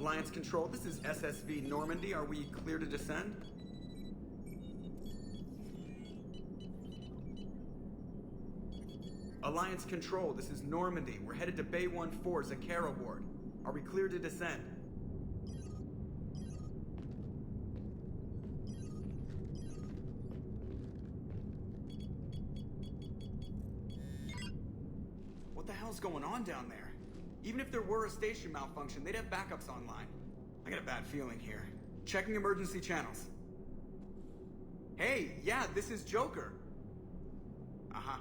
Alliance Control, this is SSV Normandy. Are we clear to descend? Alliance Control, this is Normandy. We're headed to Bay 1-4, Zakara Ward. Are we clear to descend? What the hell's going on down there? Even if there were a station malfunction, they'd have backups online. I got a bad feeling here. Checking emergency channels. Hey, yeah, this is Joker. Uh-huh.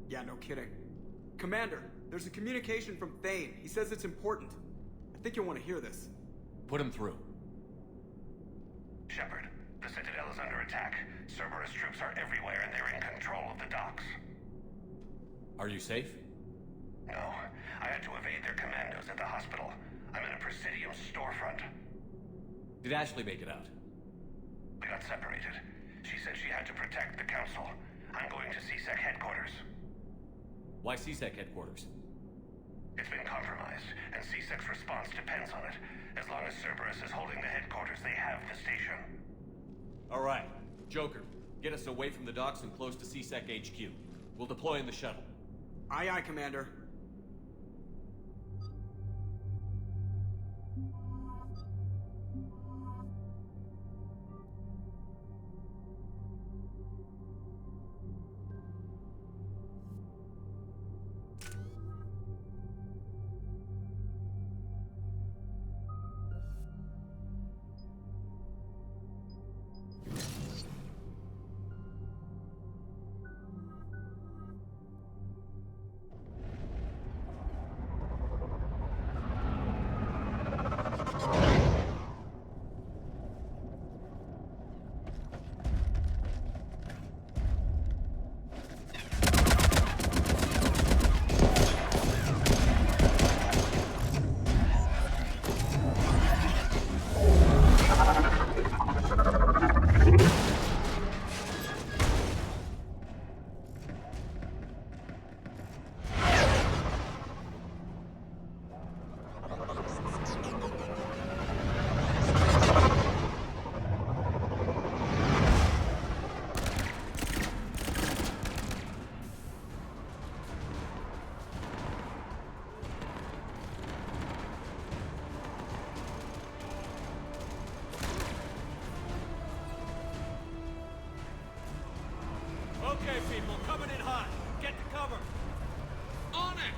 Yeah, no kidding. Commander, there's a communication from Thane. He says it's important. I think you'll want to hear this. Put him through. Shepard, the Citadel is under attack. Cerberus troops are everywhere and they're in control of the docks. Are you safe? No, I had to evade their commandos at the hospital. I'm in a Presidium storefront. Did Ashley make it out? We got separated. She said she had to protect the Council. I'm going to CSEC headquarters. Why CSEC headquarters? It's been compromised, and CSEC's response depends on it. As long as Cerberus is holding the headquarters, they have the station. All right. Joker, get us away from the docks and close to CSEC HQ. We'll deploy in the shuttle. Aye, aye, Commander. Okay, people, coming in hot. Get to cover. On it!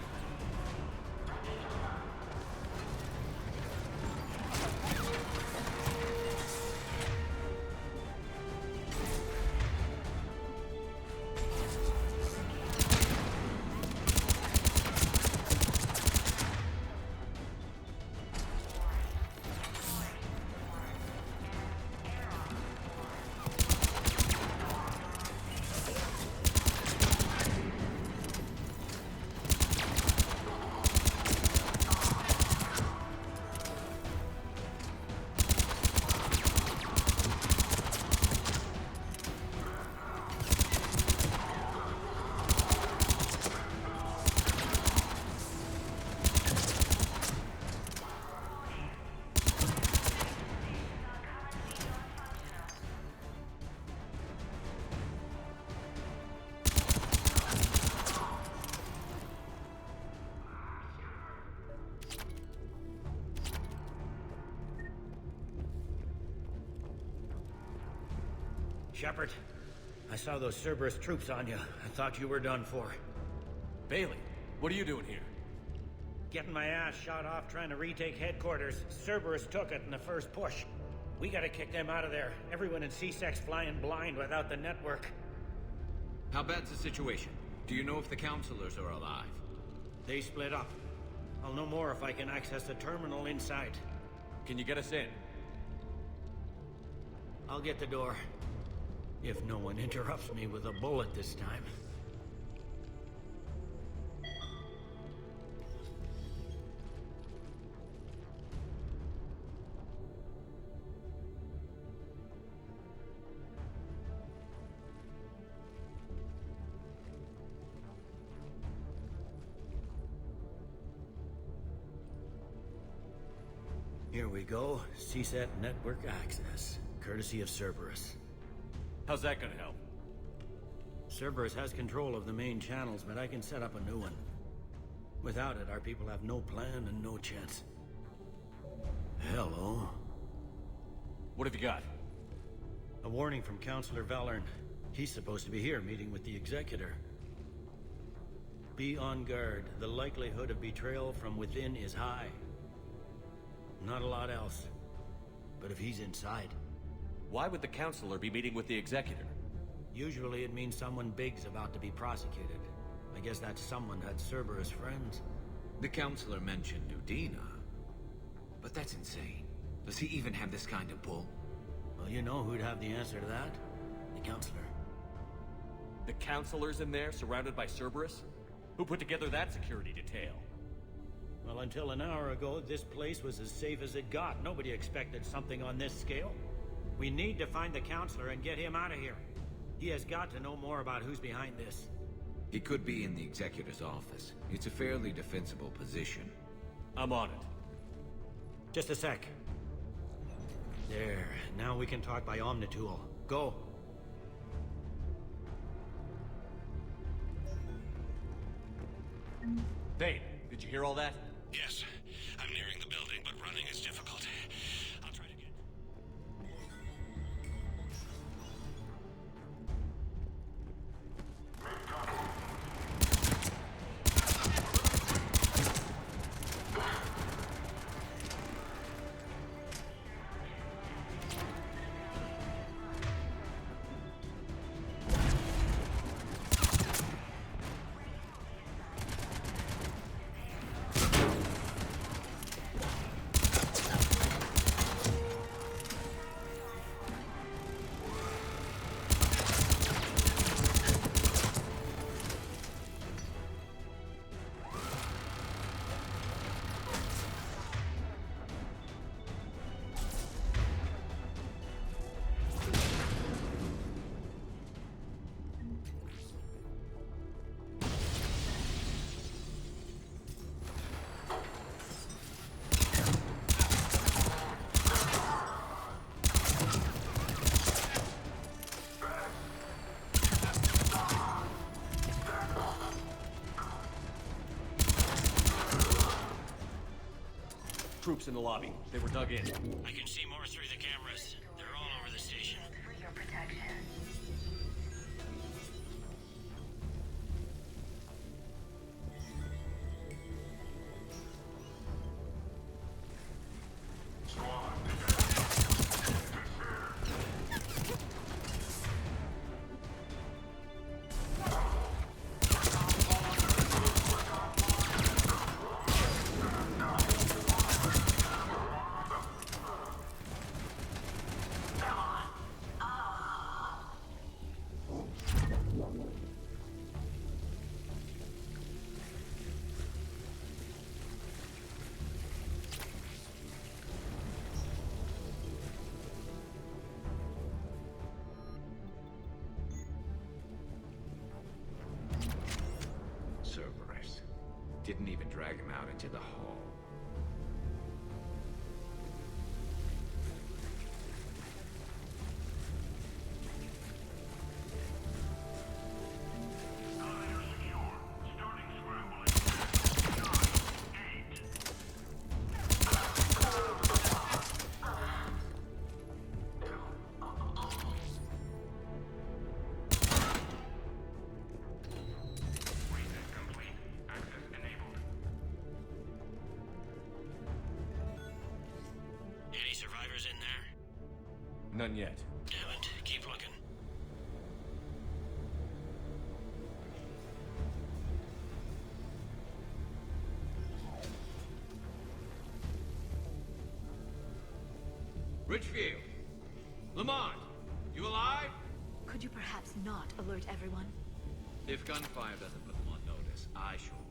Shepard, I saw those Cerberus troops on you. I thought you were done for. Bailey, what are you doing here? Getting my ass shot off trying to retake headquarters. Cerberus took it in the first push. We gotta kick them out of there. Everyone in CSEC's flying blind without the network. How bad's the situation? Do you know if the counselors are alive? They split up. I'll know more if I can access the terminal inside. Can you get us in? I'll get the door. If no one interrupts me with a bullet this time. Here we go. CSET network access, courtesy of Cerberus. How's that gonna help? Cerberus has control of the main channels, but I can set up a new one. Without it, our people have no plan and no chance. Hello. What have you got? A warning from Counselor Valern. He's supposed to be here meeting with the Executor. Be on guard. The likelihood of betrayal from within is high. Not a lot else. But if he's inside... Why would the Counselor be meeting with the Executor? Usually it means someone big's about to be prosecuted. I guess that someone had Cerberus friends. The counselor mentioned Udina. But that's insane. Does he even have this kind of pull? Well, you know who'd have the answer to that? The Counselor. The Counselor's in there, surrounded by Cerberus? Who put together that security detail? Well, until an hour ago, this place was as safe as it got. Nobody expected something on this scale. We need to find the Counselor and get him out of here. He has got to know more about who's behind this. He could be in the Executor's office. It's a fairly defensible position. I'm on it. Just a sec. There. Now we can talk by Omnitool. Go. Vane, did you hear all that? Yes, I'm nearing the building, but running is difficult. I'll try to get... Troops in the lobby. They were dug in. I can see more through the cameras. They're all over the station. For your protection. Cerberus. Didn't even drag him out into the hall. Any survivors in there? None yet. Damn it. Keep looking. Richfield! Lamont! You alive? Could you perhaps not alert everyone? If gunfire doesn't put them on notice, I sure won't.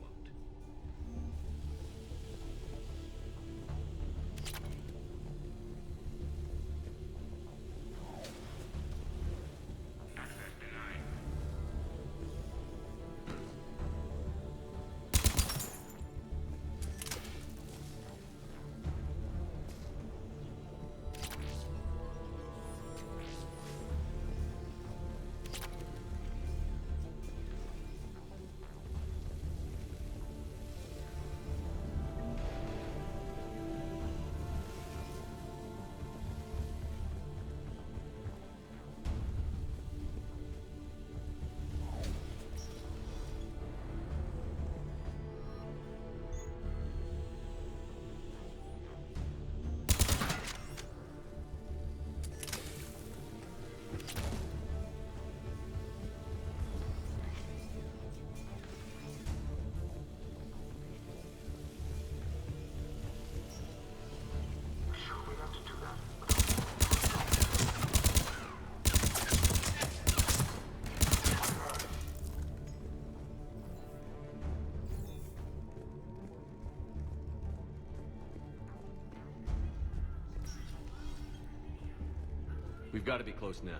We've got to be close now.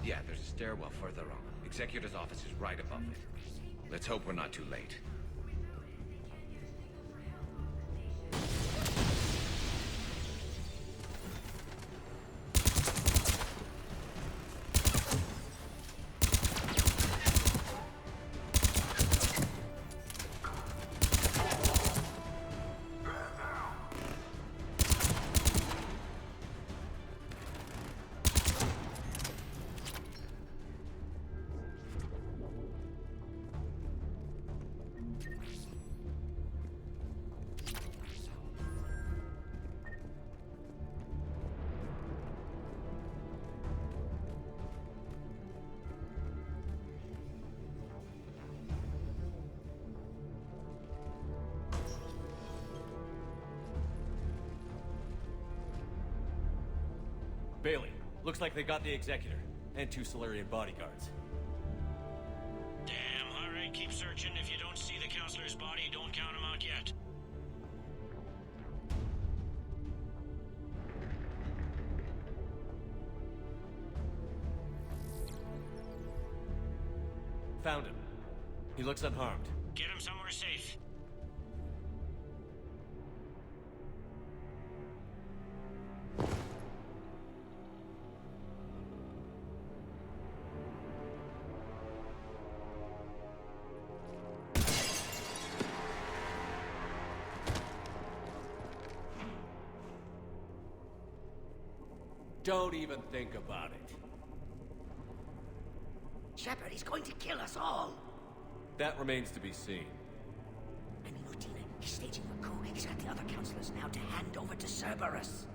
Yeah, there's a stairwell further on. Executor's office is right above it. Let's hope we're not too late. Bailey, looks like they got the Executor, and 2 Solarian bodyguards. Damn, alright, keep searching. If you don't see the counselor's body, don't count him out yet. Found him. He looks unharmed. Get him somewhere safe. Don't even think about it. Shepard, he's going to kill us all. That remains to be seen. I mean, Udina, he's staging a coup. He's got the other counselors now to hand over to Cerberus.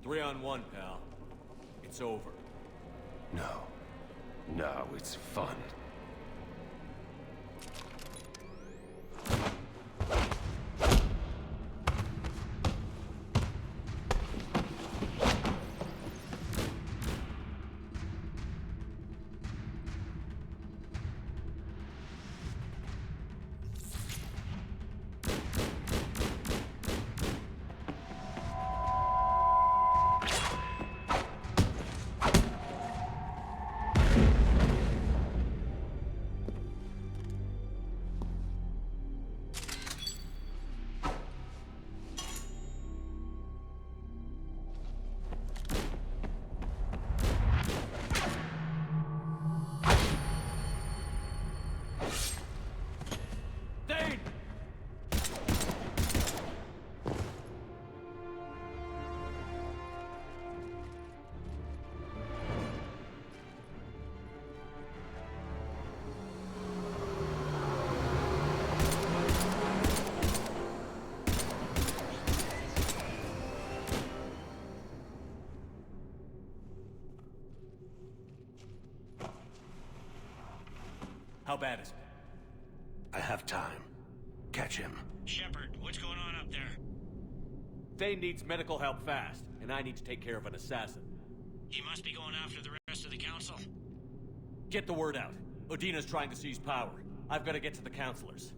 3 on 1, pal. It's over. No. No, it's fun. How bad is it? I have time. Catch him. Shepard, what's going on up there? Thane needs medical help fast, and I need to take care of an assassin. He must be going after the rest of the council. Get the word out. Odina's trying to seize power. I've got to get to the counselors.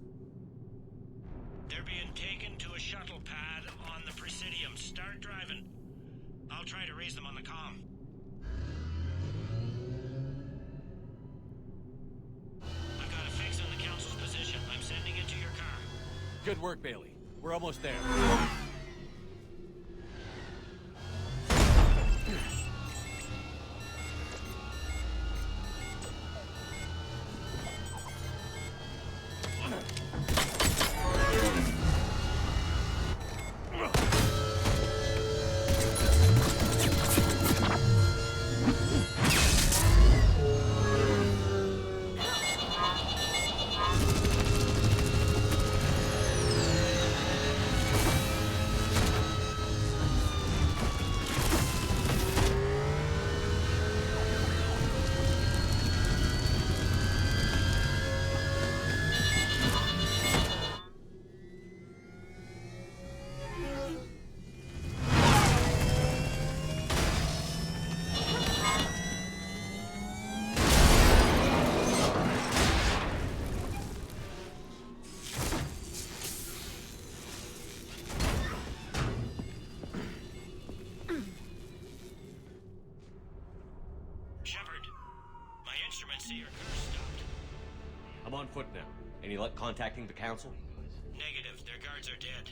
They're being taken to a shuttle pad on the Presidium. Start driving. I'll try to raise them on the comm. I've got a fix on the council's position. I'm sending it to your car. Good work, Bailey. We're almost there. I'm on foot now. Any luck contacting the council? Negative. Their guards are dead.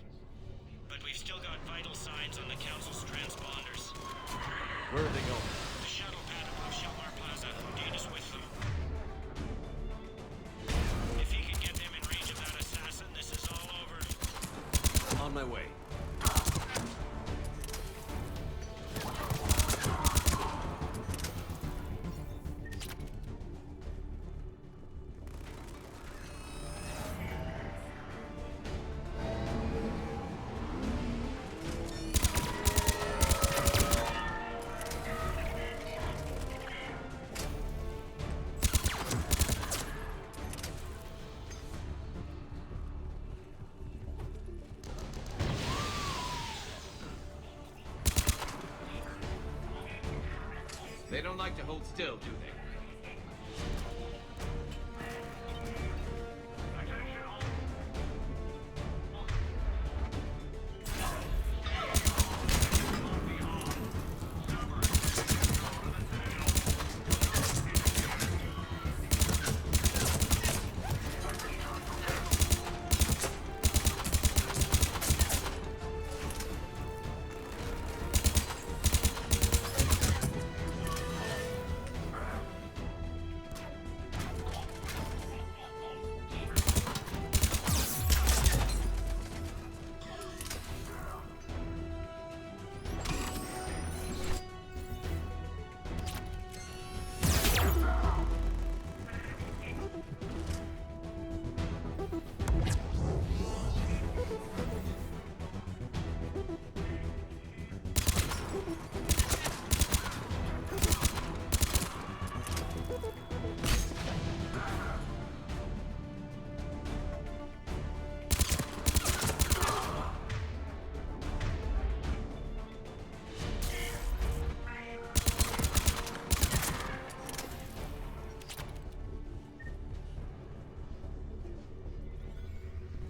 But we've still got vital signs on the council's transponders. Where are they going? The shuttle pad above Shelmar Plaza. Dean is with them. If he can get them in range of that assassin, this is all over. On my way. They don't like to hold still, do they?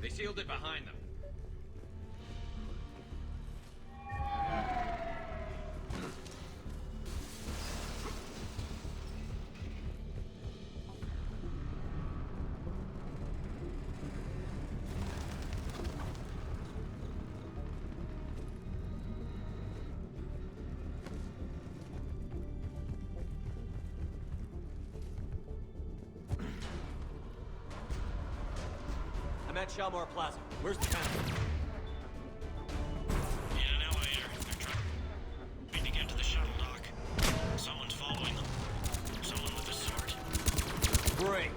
They sealed it behind them. I'm at Shalmar Plaza. Where's the council? In an elevator. They're trying to get to the shuttle dock. Someone's following them. Someone with a sword. Great.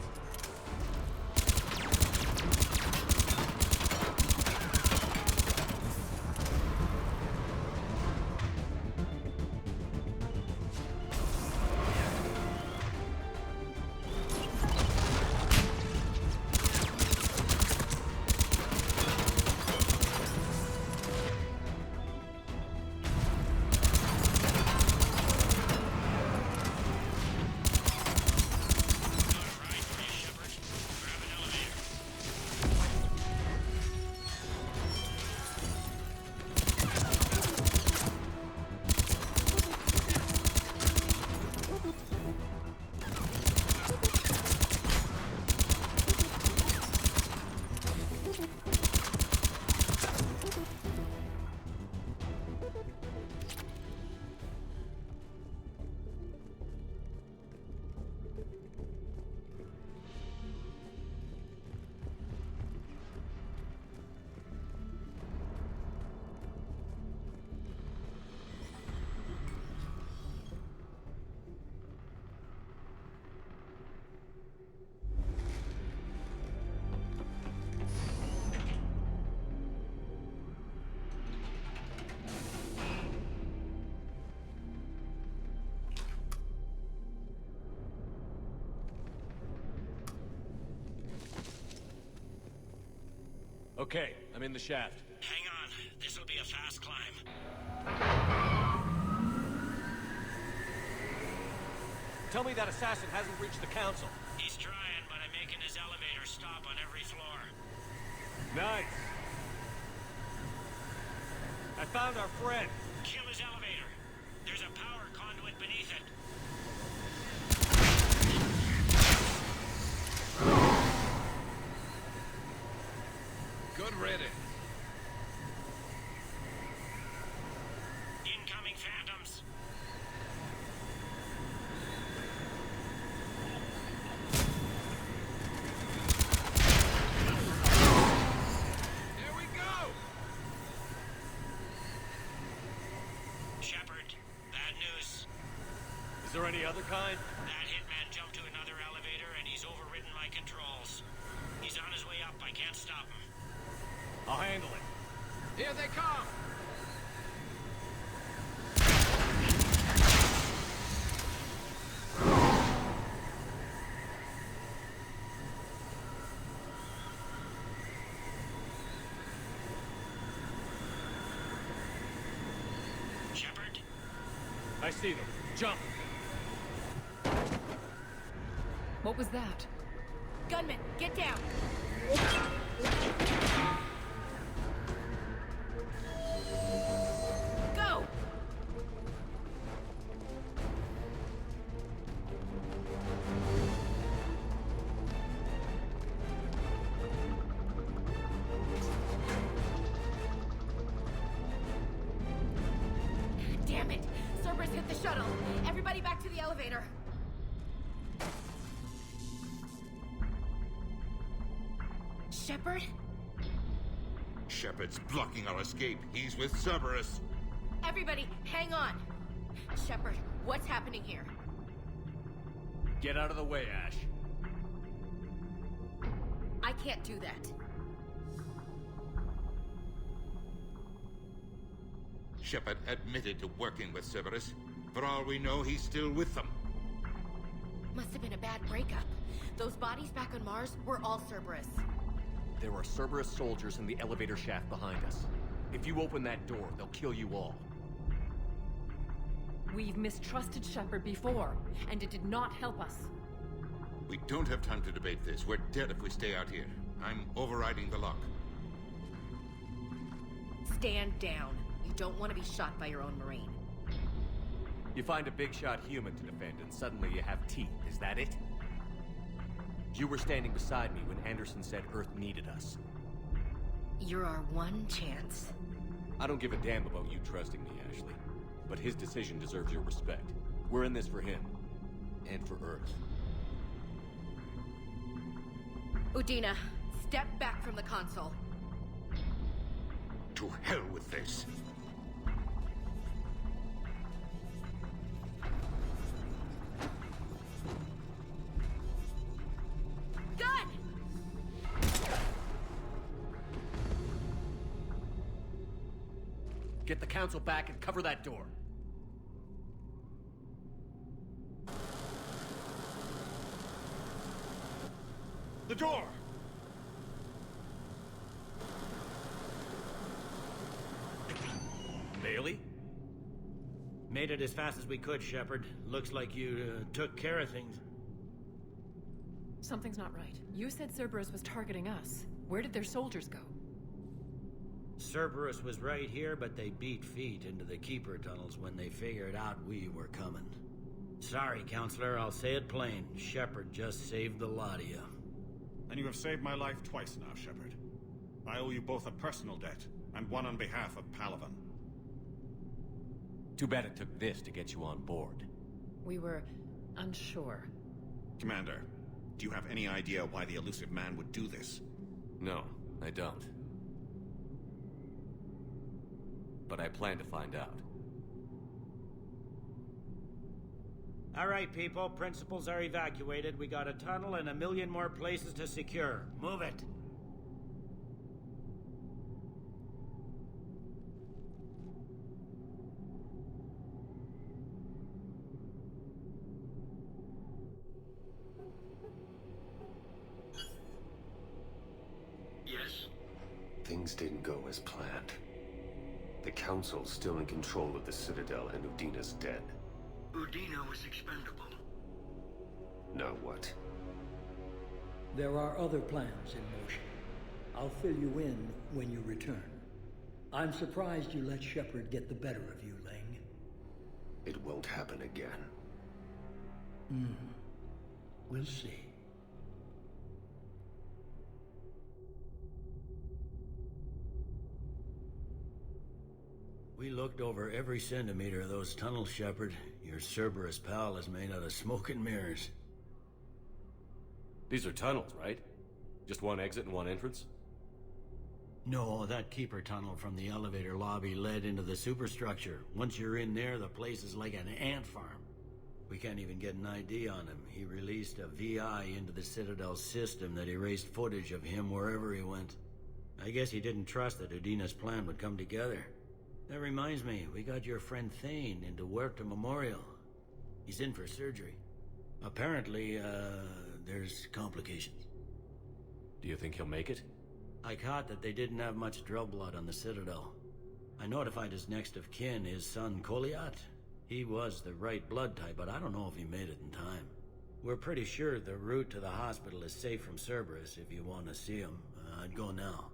Okay, I'm in the shaft. Hang on. This'll be a fast climb. Tell me that assassin hasn't reached the council. He's trying, but I'm making his elevator stop on every floor. Nice. I found our friend. Kill his elevator. There's a power conduit beneath it. ready. Incoming phantoms. Here we go! Shepard, bad news. Is there any other kind? That hitman jumped to another elevator and he's overridden my controls. He's on his way up. I can't stop him. I'll handle it. Here they come! Shepard? I see them. Jump! What was that? Gunman, get down! Go! Damn it! Cerberus hit the shuttle. Everybody back to the elevator. Shepard? Shepard's blocking our escape. He's with Cerberus. Everybody, hang on. Shepard, what's happening here? Get out of the way, Ash. I can't do that. Shepard admitted to working with Cerberus. For all we know, he's still with them. Must have been a bad breakup. Those bodies back on Mars were all Cerberus. There are Cerberus soldiers in the elevator shaft behind us. If you open that door, they'll kill you all. We've mistrusted Shepard before, and it did not help us. We don't have time to debate this. We're dead if we stay out here. I'm overriding the lock. Stand down. You don't want to be shot by your own Marine. You find a big shot human to defend, and suddenly you have teeth. Is that it? You were standing beside me when Anderson said Earth needed us. You're our one chance. I don't give a damn about you trusting me, Ashley. But his decision deserves your respect. We're in this for him. And for Earth. Udina, step back from the console. To hell with this. Gun! Get the council back and cover that door. The door! Bailey? Made it as fast as we could, Shepard. Looks like you took care of things. Something's not right. You said Cerberus was targeting us. Where did their soldiers go? Cerberus was right here, but they beat feet into the Keeper tunnels when they figured out we were coming. Sorry, Counselor, I'll say it plain. Shepard just saved the lot of you. And you have saved my life twice now, Shepard. I owe you both a personal debt, and one on behalf of Palaven. Too bad it took this to get you on board. We were unsure. Commander, do you have any idea why the Elusive Man would do this? No, I don't. But I plan to find out. All right, people. Principals are evacuated. We got a tunnel and 1 million more places to secure. Move it. Yes? Things didn't go as planned. The Council's still in control of the Citadel and Udina's dead. Udina was expendable. Now what? There are other plans in motion. I'll fill you in when you return. I'm surprised you let Shepard get the better of you, Ling. It won't happen again. We'll see. We looked over every centimeter of those tunnels, Shepard. Your Cerberus pal is made out of smoke and mirrors. These are tunnels, right? Just one exit and one entrance? No, that Keeper tunnel from the elevator lobby led into the superstructure. Once you're in there, the place is like an ant farm. We can't even get an ID on him. He released a VI into the Citadel system that erased footage of him wherever he went. I guess he didn't trust that Udina's plan would come together. That reminds me, we got your friend Thane into Huerta Memorial. He's in for surgery. Apparently, there's complications. Do you think he'll make it? I caught that they didn't have much Drell blood on the Citadel. I notified his next of kin, his son Koliat. He was the right blood type, but I don't know if he made it in time. We're pretty sure the route to the hospital is safe from Cerberus if you want to see him. I'd go now.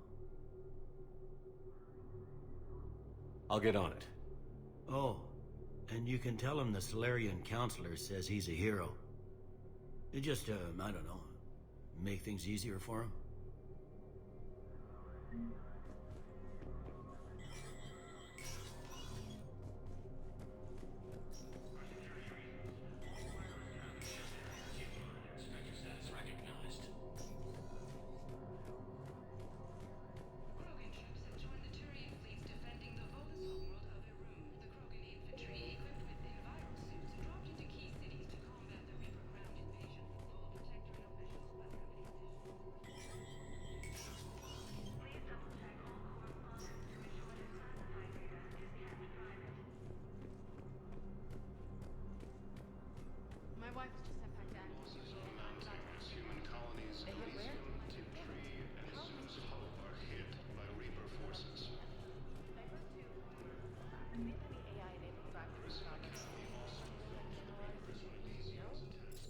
I'll get on it. Oh, and you can tell him the Solarian counselor says he's a hero. It just, I don't know, make things easier for him.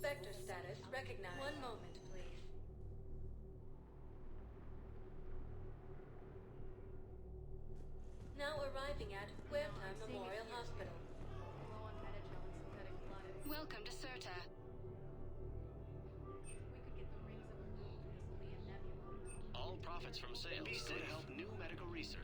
Spectre status recognized. One moment, please. Now arriving at Huerta Memorial Hospital. Welcome to Certa. All profits from sales go to help new medical research.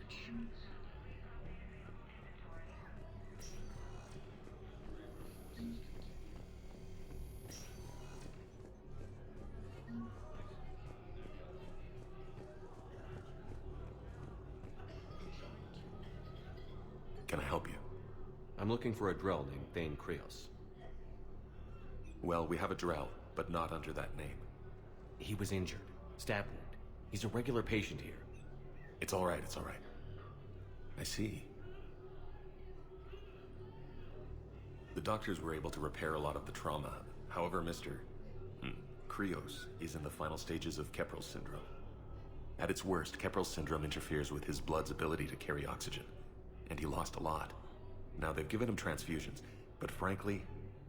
Can I help you? I'm looking for a Drell named Thane Krios. Well, we have a Drell, but not under that name. He was injured. Stab wound. He's a regular patient here. It's all right, it's all right. I see. The doctors were able to repair a lot of the trauma. However, Mr. Krios is in the final stages of Keprel syndrome. At its worst, Keprel syndrome interferes with his blood's ability to carry oxygen, and he lost a lot. Now, they've given him transfusions, but frankly,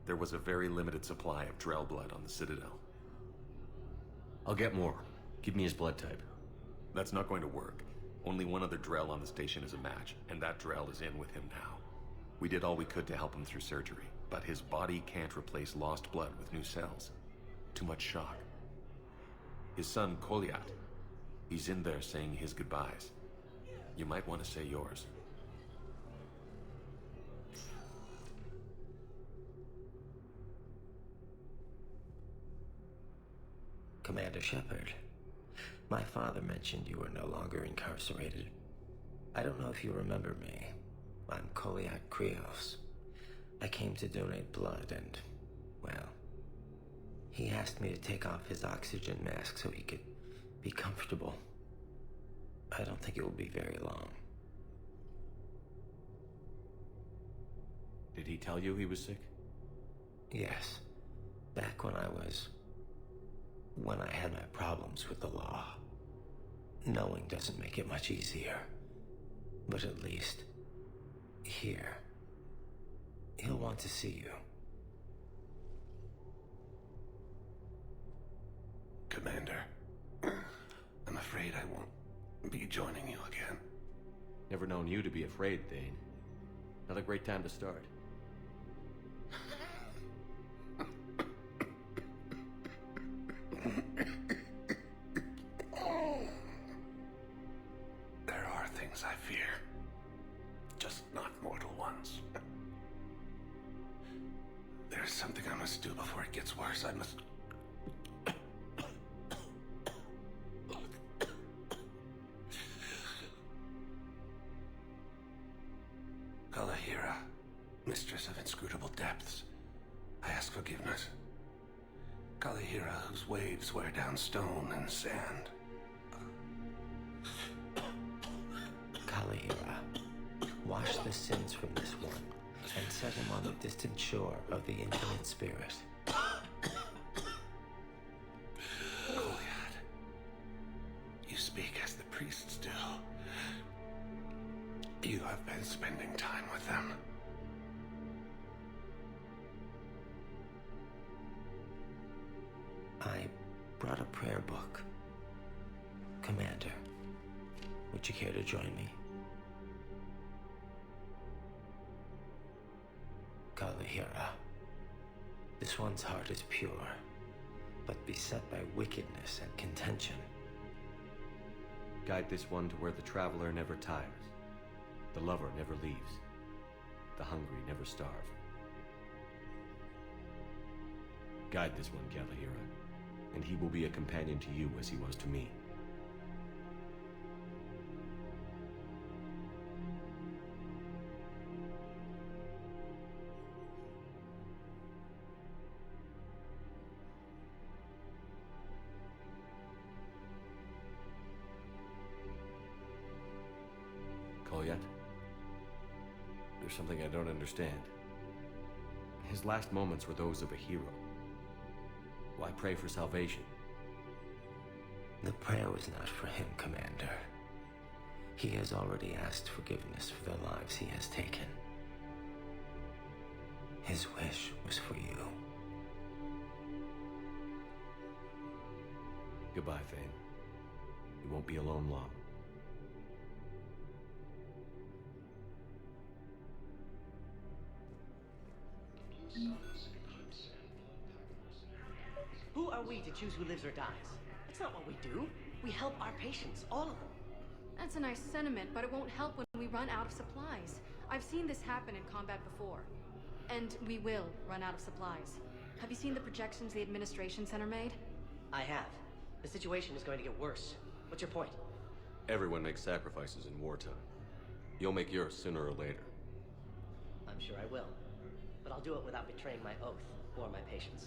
there was a very limited supply of Drell blood on the Citadel. I'll get more. Give me his blood type. That's not going to work. Only one other Drell on the station is a match, and that Drell is in with him now. We did all we could to help him through surgery, but his body can't replace lost blood with new cells. Too much shock. His son, Koliat, he's in there saying his goodbyes. You might want to say yours. Commander Shepard, my father mentioned you were no longer incarcerated. I don't know if you remember me. I'm Koliat Krios. I came to donate blood and, well, he asked me to take off his oxygen mask so he could be comfortable. I don't think it will be very long. Did he tell you he was sick? Yes. Back when I had my problems with the law. Knowing doesn't make it much easier. But at least, here, he'll want to see you. Commander, I'm afraid I won't be joining you again. Never known you to be afraid, Thane. Not a great time to start. There are things I fear. just not mortal ones. There's something I must do before it gets worse. I must... Kalahira, mistress of inscrutable depths, I ask forgiveness. Kalahira, whose waves wear down stone and sand. Kalahira, wash the sins from this one, and set him on the distant shore of the infinite spirit. Goliath, you speak as the priests do. You have been spending time with them. I brought a prayer book. Commander, would you care to join me? Kalahira, this one's heart is pure, but beset by wickedness and contention. Guide this one to where the traveler never tires, the lover never leaves, the hungry never starve. Guide this one, Kalahira, and he will be a companion to you as he was to me. Kolyat? There's something I don't understand. His last moments were those of a hero. Why pray for salvation? The prayer was not for him, Commander. He has already asked forgiveness for the lives he has taken. His wish was for you. Goodbye, Thane. You won't be alone long. Who are we to choose who lives or dies? That's not what we do. We help our patients, all of them. That's a nice sentiment, but it won't help when we run out of supplies. I've seen this happen in combat before. And we will run out of supplies. Have you seen the projections the Administration Center made? I have. The situation is going to get worse. What's your point? Everyone makes sacrifices in wartime. You'll make yours sooner or later. I'm sure I will. But I'll do it without betraying my oath or my patients.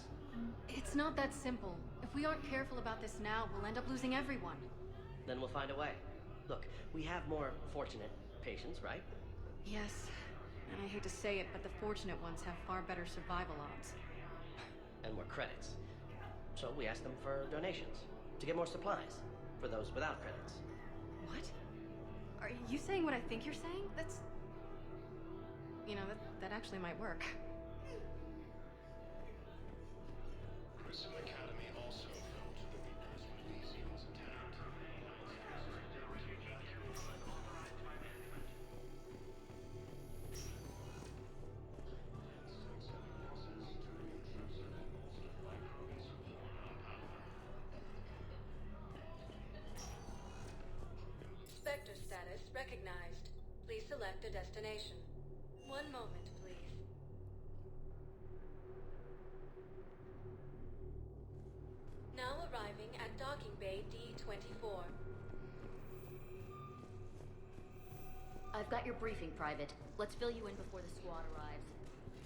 It's not that simple. If we aren't careful about this now, we'll end up losing everyone. Then we'll find a way. Look, we have more fortunate patients, right? Yes. And I hate to say it, but the fortunate ones have far better survival odds. And more credits. So we ask them for donations, to get more supplies, for those without credits. What? Are you saying what I think you're saying? That's... You know, that actually might work. Grissom Academy also felt that the Earth was attacked. Spectre status recognized. Please select a destination. One moment, please. Now arriving at Docking Bay D-24. I've got your briefing, Private. Let's fill you in before the squad arrives.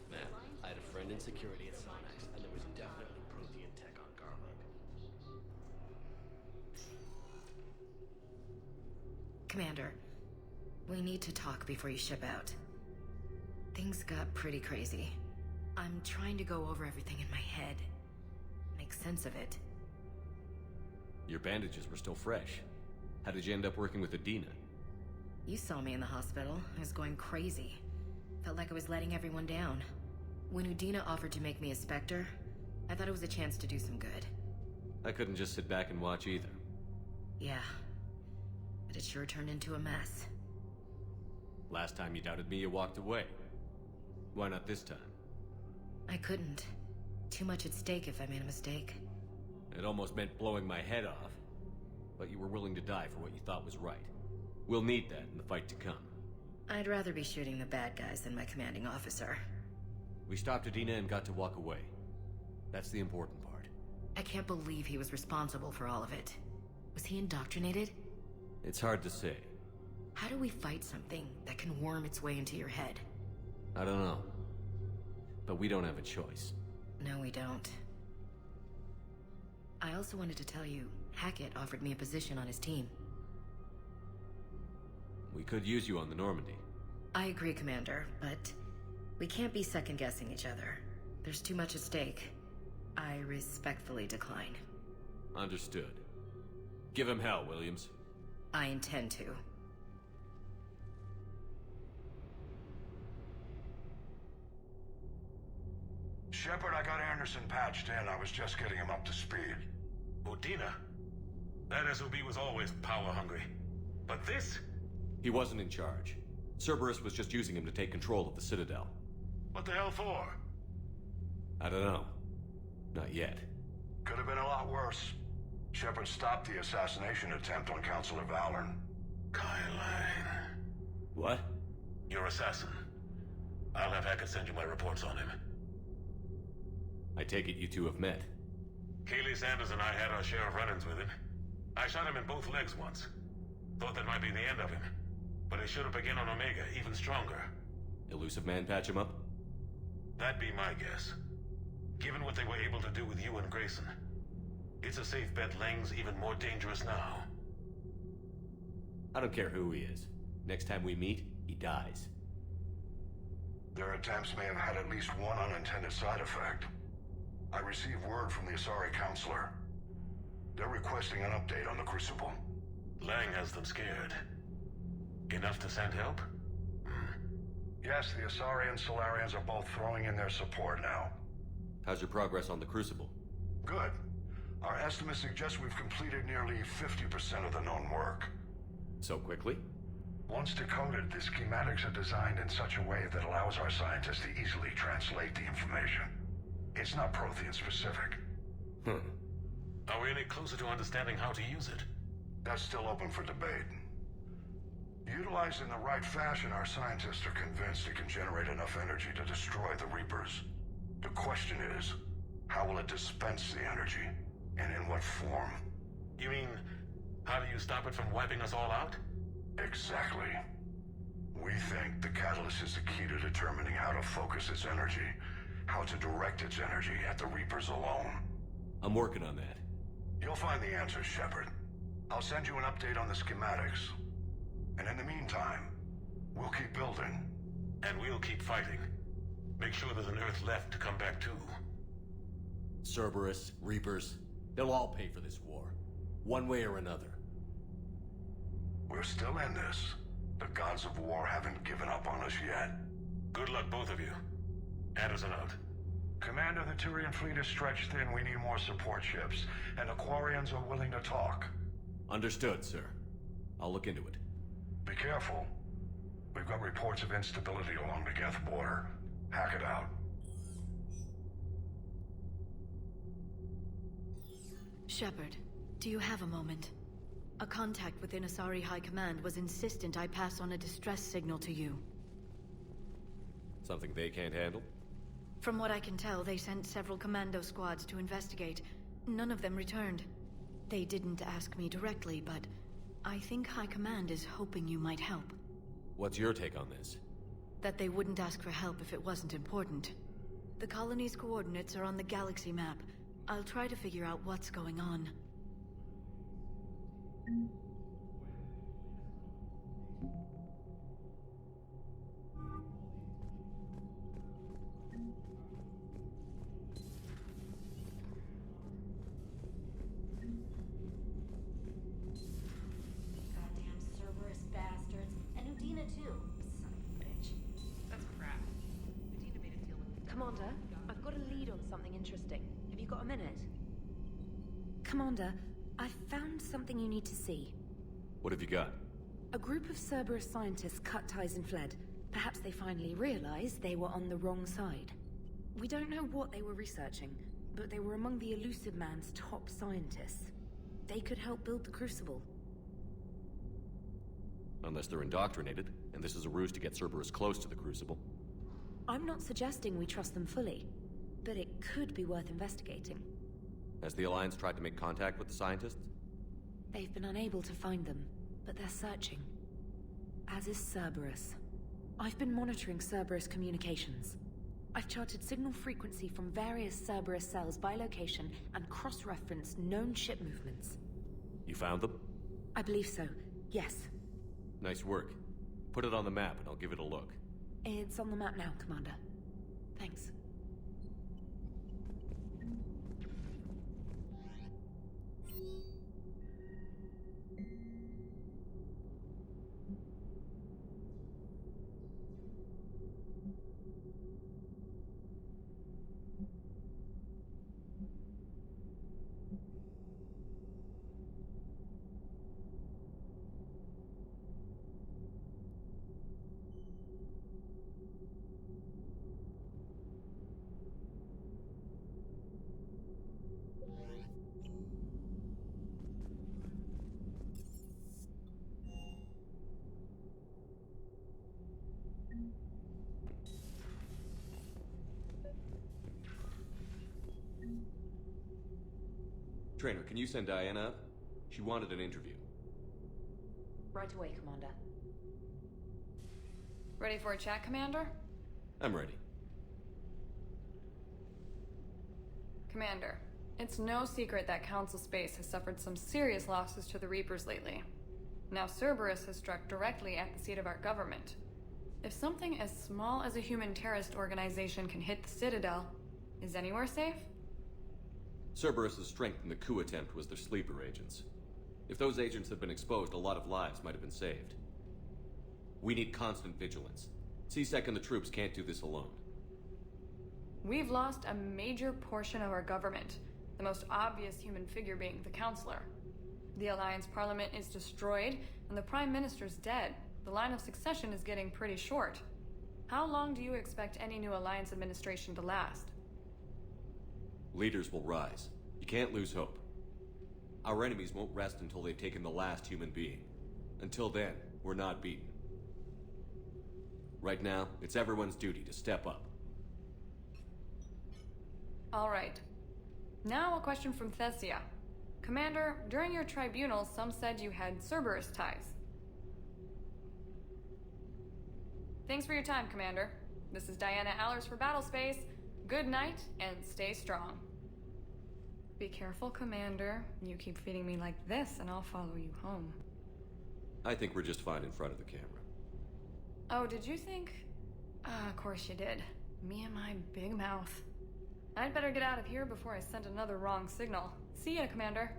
Man, I had a friend in security at Sonax, and there was definitely Prothean tech on Garlock. Commander, we need to talk before you ship out. Things got pretty crazy. I'm trying to go over everything in my head. Make sense of it. Your bandages were still fresh. How did you end up working with Adina? You saw me in the hospital. I was going crazy. Felt like I was letting everyone down. When Udina offered to make me a Spectre, I thought it was a chance to do some good. I couldn't just sit back and watch either. Yeah. But it sure turned into a mess. Last time you doubted me, you walked away. Why not this time? I couldn't. Too much at stake if I made a mistake. It almost meant blowing my head off. But you were willing to die for what you thought was right. We'll need that in the fight to come. I'd rather be shooting the bad guys than my commanding officer. We stopped Adina and got to walk away. That's the important part. I can't believe he was responsible for all of it. Was he indoctrinated? It's hard to say. How do we fight something that can worm its way into your head? I don't know. But we don't have a choice. No, we don't. I also wanted to tell you, Hackett offered me a position on his team. We could use you on the Normandy. I agree, Commander, but we can't be second-guessing each other. There's too much at stake. I respectfully decline. Understood. Give him hell, Williams. I intend to. Shepard, I got Anderson patched in. I was just getting him up to speed. Udina? That SOB was always power-hungry. But this? He wasn't in charge. Cerberus was just using him to take control of the Citadel. What the hell for? I don't know. Not yet. Could have been a lot worse. Shepard stopped the assassination attempt on Counselor Valorn. Kai Lang. What? Your assassin. I'll have Hackett send you my reports on him. I take it you two have met. Kaylee Sanders and I had our share of run-ins with him. I shot him in both legs once. Thought that might be the end of him. But he showed up again on Omega, even stronger. Elusive Man patch him up? That'd be my guess. Given what they were able to do with you and Grayson. It's a safe bet Lang's even more dangerous now. I don't care who he is. Next time we meet, he dies. Their attempts may have had at least one unintended side effect. I received word from the Asari Counselor. They're requesting an update on the Crucible. Lang has them scared. Enough to send help? Yes, the Asari and Solarians are both throwing in their support now. How's your progress on the Crucible? Good. Our estimates suggest we've completed nearly 50% of the known work. So quickly? Once decoded, the schematics are designed in such a way that allows our scientists to easily translate the information. It's not Prothean specific. Are we any closer to understanding how to use it? That's still open for debate. Utilized in the right fashion, our scientists are convinced it can generate enough energy to destroy the Reapers. The question is, how will it dispense the energy? And in what form? You mean, how do you stop it from wiping us all out? Exactly. We think the catalyst is the key to determining how to focus its energy, how to direct its energy at the Reapers alone. I'm working on that. You'll find the answers, Shepard. I'll send you an update on the schematics. And in the meantime, we'll keep building. And we'll keep fighting. Make sure there's an Earth left to come back to. Cerberus, Reapers, they'll all pay for this war. One way or another. We're still in this. The gods of war haven't given up on us yet. Good luck, both of you. Anderson out. Commander, the Turian fleet is stretched thin. We need more support ships. And the Quarians are willing to talk. Understood, sir. I'll look into it. Be careful. We've got reports of instability along the Geth border. Hack it out. Shepard, do you have a moment? A contact within Asari High Command was insistent I pass on a distress signal to you. Something they can't handle? From what I can tell, they sent several commando squads to investigate. None of them returned. They didn't ask me directly, but I think High Command is hoping you might help. What's your take on this? That they wouldn't ask for help if it wasn't important. The colony's coordinates are on the galaxy map. I'll try to figure out what's going on. Goddamn Cerberus bastards. And Udina too. Son of a bitch. That's crap. Udina made a deal with... Commander, I've got a lead on something interesting. Have you got a minute? Commander, I've found something you need to see. What have you got? A group of Cerberus scientists cut ties and fled. Perhaps they finally realized they were on the wrong side. We don't know what they were researching, but they were among the Elusive Man's top scientists. They could help build the Crucible. Unless they're indoctrinated, and this is a ruse to get Cerberus close to the Crucible. I'm not suggesting we trust them fully, but it could be worth investigating. Has the Alliance tried to make contact with the scientists? They've been unable to find them, but they're searching. As is Cerberus. I've been monitoring Cerberus communications. I've charted signal frequency from various Cerberus cells by location and cross-referenced known ship movements. You found them? I believe so, yes. Nice work. Put it on the map and I'll give it a look. It's on the map now, Commander. Thanks. Trainer, can you send Diana up? She wanted an interview. Right away, Commander. Ready for a chat, Commander? I'm ready. Commander, it's no secret that Council Space has suffered some serious losses to the Reapers lately. Now Cerberus has struck directly at the seat of our government. If something as small as a human terrorist organization can hit the Citadel, is anywhere safe? Cerberus' strength in the coup attempt was their sleeper agents. If those agents had been exposed, a lot of lives might have been saved. We need constant vigilance. C-Sec and the troops can't do this alone. We've lost a major portion of our government, the most obvious human figure being the Counselor. The Alliance Parliament is destroyed, and the Prime Minister's dead. The line of succession is getting pretty short. How long do you expect any new Alliance administration to last? Leaders will rise. You can't lose hope. Our enemies won't rest until they've taken the last human being. Until then, we're not beaten. Right now, it's everyone's duty to step up. All right. Now a question from Thessia. Commander, during your tribunal, some said you had Cerberus ties. Thanks for your time, Commander. This is Diana Allers for Battlespace. Good night, and stay strong. Be careful, Commander. You keep feeding me like this, and I'll follow you home. I think we're just fine in front of the camera. Oh, did you think? Of course you did. Me and my big mouth. I'd better get out of here before I send another wrong signal. See ya, Commander.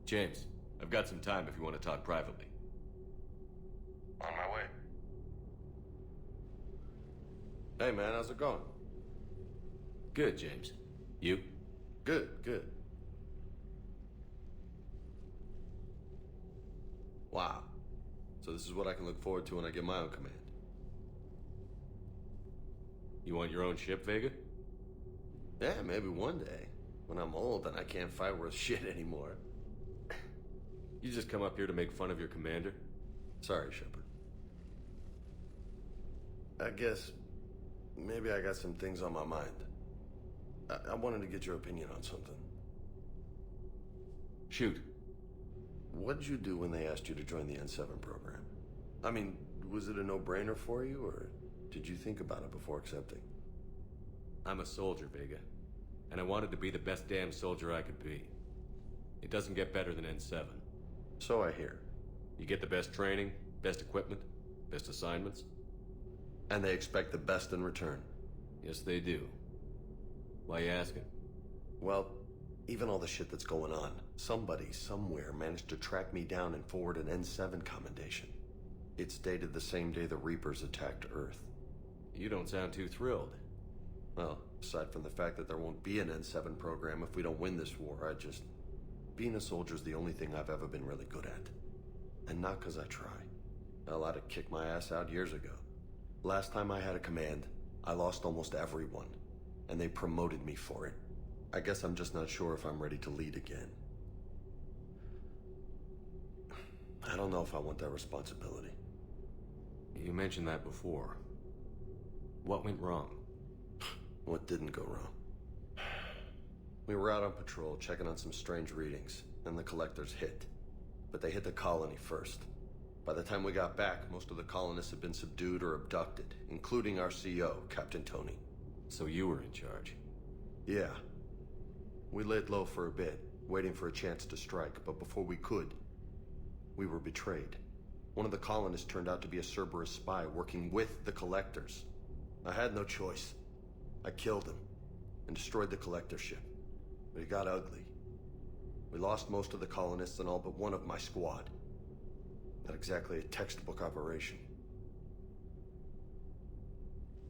James, I've got some time if you want to talk privately. On my way. Hey man, how's it going? Good, James. You? Good, good. Wow. So this is what I can look forward to when I get my own command. You want your own ship, Vega? Yeah, maybe one day. When I'm old and I can't fight worth shit anymore. You just come up here to make fun of your commander? Sorry, Shepard. I guess maybe I got some things on my mind. I wanted to get your opinion on something. Shoot. What did you do when they asked you to join the N7 program? I mean, was it a no-brainer for you, or did you think about it before accepting? I'm a soldier, Vega. And I wanted to be the best damn soldier I could be. It doesn't get better than N7. So I hear. You get the best training, best equipment, best assignments. And they expect the best in return. Yes, they do. Why you asking? Well, even all the shit that's going on, somebody somewhere managed to track me down and forward an N7 commendation. It's dated the same day the Reapers attacked Earth. You don't sound too thrilled. Well, aside from the fact that there won't be an N7 program if we don't win this war, being a soldier's the only thing I've ever been really good at. And not because I try. Hell, I'd have kicked my ass out years ago. Last time I had a command, I lost almost everyone, and they promoted me for it. I guess I'm just not sure if I'm ready to lead again. I don't know if I want that responsibility. You mentioned that before. What went wrong? What didn't go wrong? We were out on patrol, checking on some strange readings, and the collectors hit. But they hit the colony first. By the time we got back, most of the colonists had been subdued or abducted, including our CO, Captain Tony. So you were in charge? Yeah. We laid low for a bit, waiting for a chance to strike, but before we could, we were betrayed. One of the colonists turned out to be a Cerberus spy working with the collectors. I had no choice. I killed him and destroyed the collector ship. But it got ugly. We lost most of the colonists and all but one of my squad. Not exactly a textbook operation.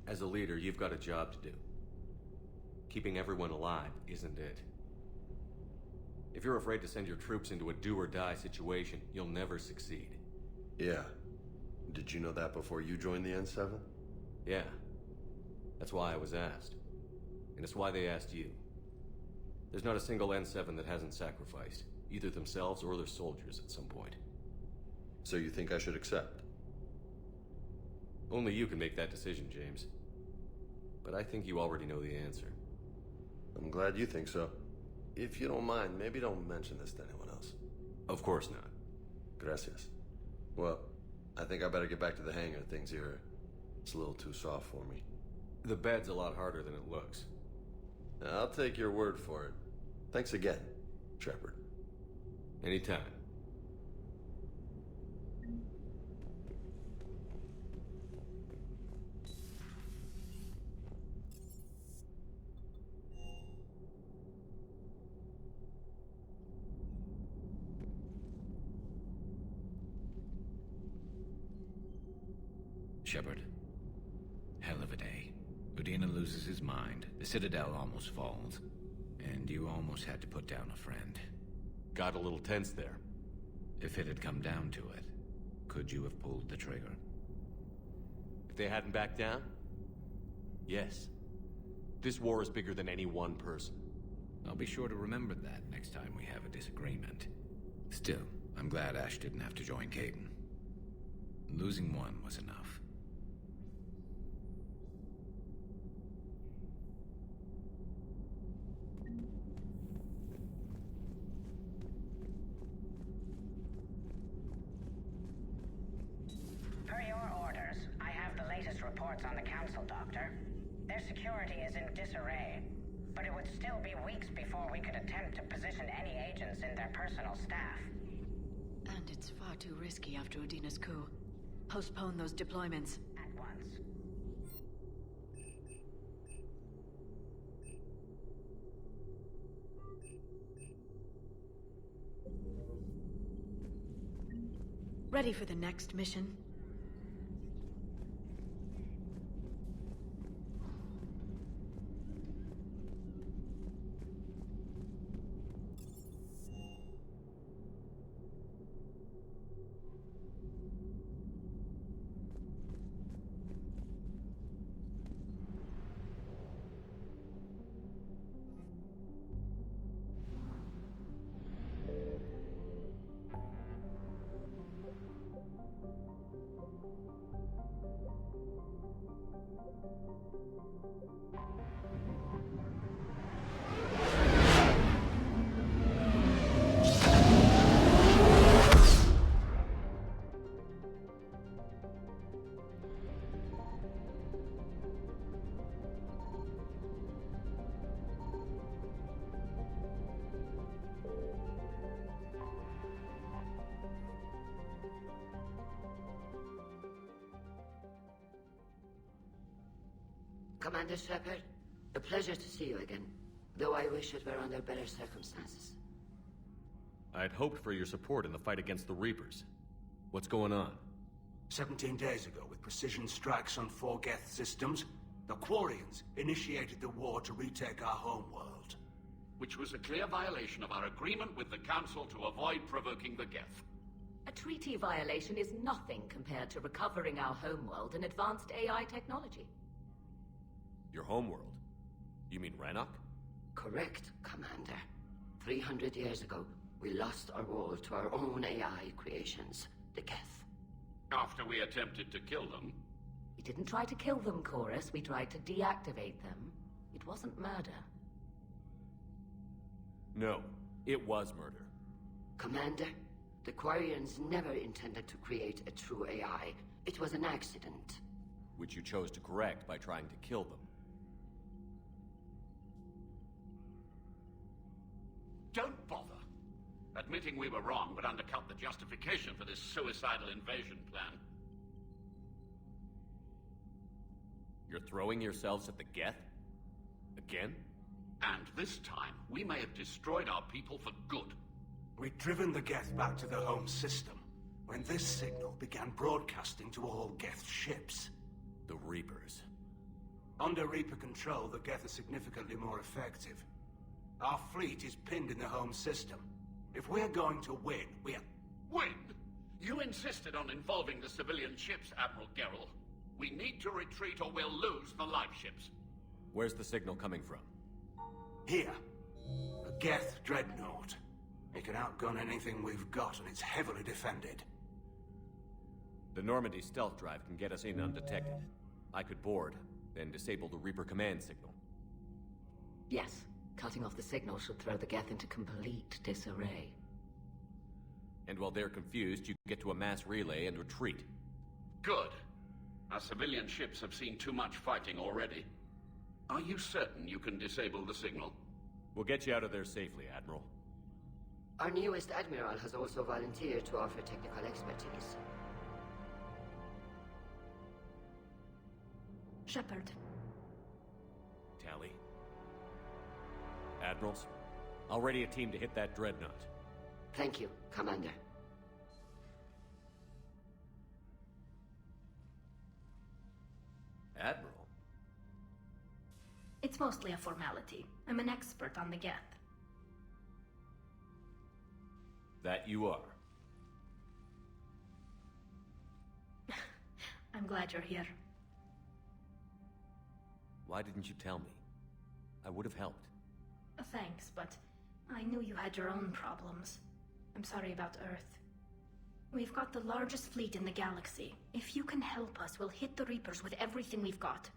As a leader, you've got a job to do. Keeping everyone alive isn't it. If you're afraid to send your troops into a do-or-die situation, you'll never succeed. Yeah. Did you know that before you joined the N7? Yeah. That's why I was asked. And it's why they asked you. There's not a single N7 that hasn't sacrificed, either themselves or their soldiers at some point. So you think I should accept? Only you can make that decision, James. But I think you already know the answer. I'm glad you think so. If you don't mind, maybe don't mention this to anyone else. Of course not. Gracias. Well, I think I better get back to the hangar. Things here, it's a little too soft for me. The bed's a lot harder than it looks. I'll take your word for it. Thanks again, Shepard. Anytime. Shepard. Hell of a day. Udina loses his mind, the Citadel almost falls, and you almost had to put down a friend. Got a little tense there. If it had come down to it, could you have pulled the trigger? If they hadn't backed down? Yes. This war is bigger than any one person. I'll be sure to remember that next time we have a disagreement. Still, I'm glad Ash didn't have to join Kaidan. Losing one was enough. Reports on the Council, Doctor. Their security is in disarray, but it would still be weeks before we could attempt to position any agents in their personal staff. And it's far too risky after Udina's coup. Postpone those deployments. At once. Ready for the next mission? Commander Shepard, a pleasure to see you again, though I wish it were under better circumstances. I'd hoped for your support in the fight against the Reapers. What's going on? 17 days ago, with precision strikes on 4 Geth systems, the Quarians initiated the war to retake our homeworld. Which was a clear violation of our agreement with the Council to avoid provoking the Geth. A treaty violation is nothing compared to recovering our homeworld and advanced AI technology. Your homeworld? You mean Rannoch? Correct, Commander. 300 years ago, we lost our world to our own AI creations, the Geth. After we attempted to kill them? We didn't try to kill them, Chorus. We tried to deactivate them. It wasn't murder. No, it was murder. Commander, the Quarians never intended to create a true AI. It was an accident. Which you chose to correct by trying to kill them. Don't bother. Admitting we were wrong would undercut the justification for this suicidal invasion plan. You're throwing yourselves at the Geth? Again? And this time, we may have destroyed our people for good. We'd driven the Geth back to the home system when this signal began broadcasting to all Geth ships. The Reapers. Under Reaper control, the Geth are significantly more effective. Our fleet is pinned in the home system. If we're going to win, we're... Win? You insisted on involving the civilian ships, Admiral Gerrel. We need to retreat or we'll lose the live ships. Where's the signal coming from? Here. A Geth dreadnought. It can outgun anything we've got, and it's heavily defended. The Normandy stealth drive can get us in undetected. I could board, then disable the Reaper command signal. Yes. Cutting off the signal should throw the Geth into complete disarray. And while they're confused, you get to a mass relay and retreat. Good. Our civilian ships have seen too much fighting already. Are you certain you can disable the signal? We'll get you out of there safely, Admiral. Our newest Admiral has also volunteered to offer technical expertise. Shepard. Tali. Admirals, I'll ready a team to hit that dreadnought. Thank you, Commander. Admiral? It's mostly a formality. I'm an expert on the Geth. That you are. I'm glad you're here. Why didn't you tell me? I would have helped. Thanks, but I knew you had your own problems. I'm sorry about Earth. We've got the largest fleet in the galaxy. If you can help us, we'll hit the Reapers with everything we've got.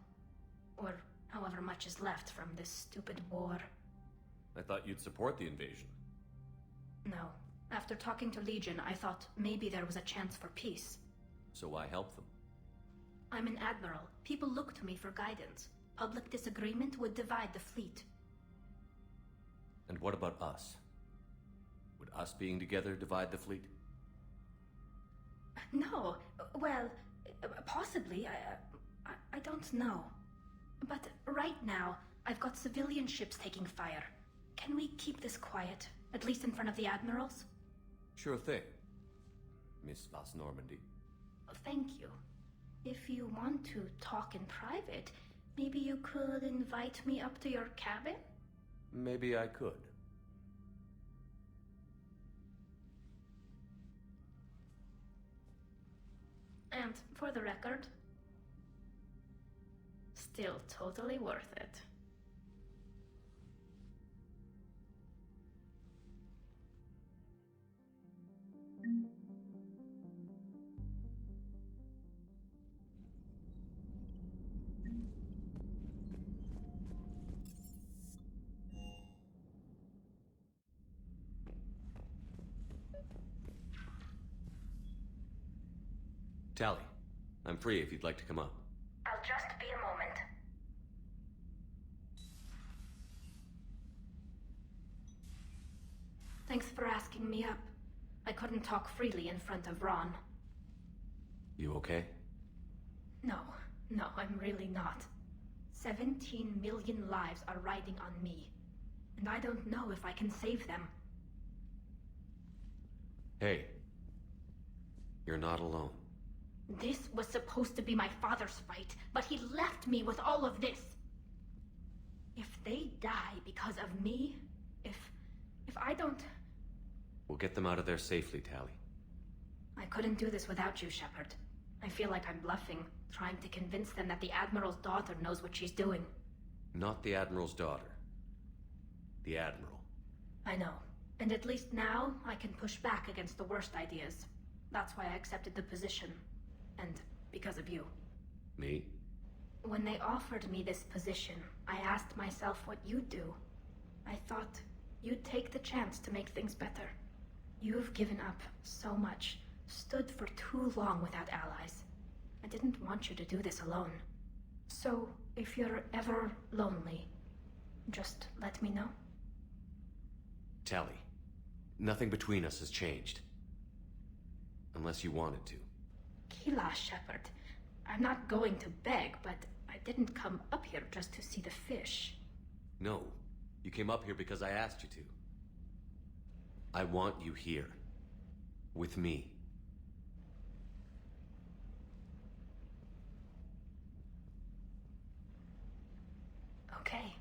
Or however much is left from this stupid war. I thought you'd support the invasion. No. After talking to Legion, I thought maybe there was a chance for peace. So why help them? I'm an admiral. People look to me for guidance. Public disagreement would divide the fleet. And what about us? Would us being together divide the fleet? No. Well, possibly. I don't know. But right now, I've got civilian ships taking fire. Can we keep this quiet? At least in front of the admirals? Sure thing, Miss Vas Normandy. Thank you. If you want to talk in private, maybe you could invite me up to your cabin? Maybe I could. And for the record, still totally worth it. Tali, I'm free if you'd like to come up. I'll just be a moment. Thanks for asking me up. I couldn't talk freely in front of Ron. You okay? No, I'm really not. 17 million lives are riding on me, and I don't know if I can save them. Hey, you're not alone. This was supposed to be my father's fight, but he left me with all of this. If they die because of me, if I don't... We'll get them out of there safely, Tali. I couldn't do this without you, Shepard. I feel like I'm bluffing, trying to convince them that the Admiral's daughter knows what she's doing. Not the Admiral's daughter. The Admiral. I know. And at least now, I can push back against the worst ideas. That's why I accepted the position. And because of you. Me? When they offered me this position, I asked myself what you'd do. I thought you'd take the chance to make things better. You've given up so much, stood for too long without allies. I didn't want you to do this alone. So, if you're ever lonely, just let me know. Tali, nothing between us has changed. Unless you wanted to. Kila, Shepard. I'm not going to beg, but I didn't come up here just to see the fish. No, you came up here because I asked you to. I want you here. With me. Okay.